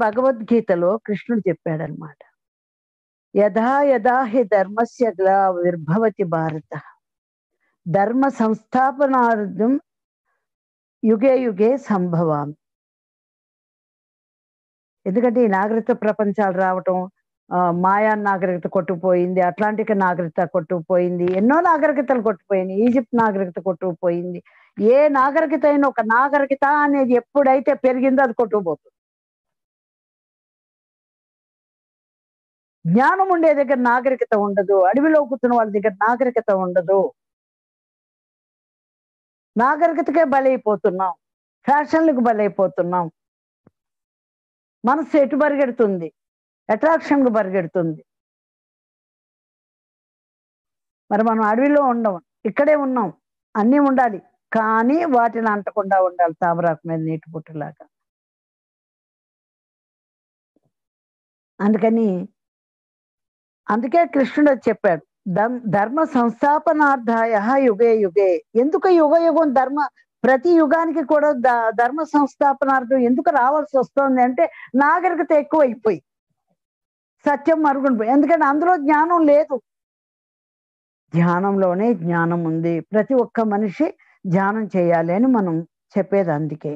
భగవద్గీతలో కృష్ణుడు చెప్పాడనమాట. యథా యథా హి ధర్మస్య గ్లావిర్భవతి భారత ధర్మ సంస్థాపనార్థం యుగే యుగే సంభవామి. ఎందుకంటే ఈ నాగరికత ప్రపంచాలు రావటం, మాయా నాగరికత కొట్టుకుపోయింది, అట్లాంటిక్ నాగరికత కొట్టుకుపోయింది, ఎన్నో నాగరికతలు కొట్టుకుపోయింది, ఈజిప్ట్ నాగరికత కొట్టుకుపోయింది. ఏ నాగరికత అయినా ఒక నాగరికత అనేది ఎప్పుడైతే పెరిగిందో అది కొట్టుకుపోతుంది. జ్ఞానం ఉండే దగ్గర నాగరికత ఉండదు, అడవిలో కూర్చున్న వాళ్ళ దగ్గర నాగరికత ఉండదు. నాగరికతకే బలైపోతున్నాం, ఫ్యాషన్లకు బలైపోతున్నాం. మనసు ఎటు పరిగెడుతుంది, అట్రాక్షన్కు పరిగెడుతుంది. మరి మనం అడవిలో ఉండం, ఇక్కడే ఉన్నాం. అన్నీ ఉండాలి, కానీ వాటిని అంటకుండా ఉండాలి, తామరాకు మీద నీటి పుట్టులాగా. అందుకే కృష్ణుడు చెప్పాడు, ధర్మ సంస్థాపనార్థాయ యుగే యుగే. ఎందుకు యుగ యుగం ప్రతి యుగానికి కూడా ధర్మ సంస్థాపనార్థం ఎందుకు రావాల్సి వస్తుంది అంటే, నాగరికత ఎక్కువైపోయి సత్యం మరుగునిపోయి. ఎందుకంటే అందులో జ్ఞానం లేదు. ధ్యానంలోనే జ్ఞానం ఉంది. ప్రతి ఒక్క మనిషి ధ్యానం చేయాలి అని మనం చెప్పేది అందుకే.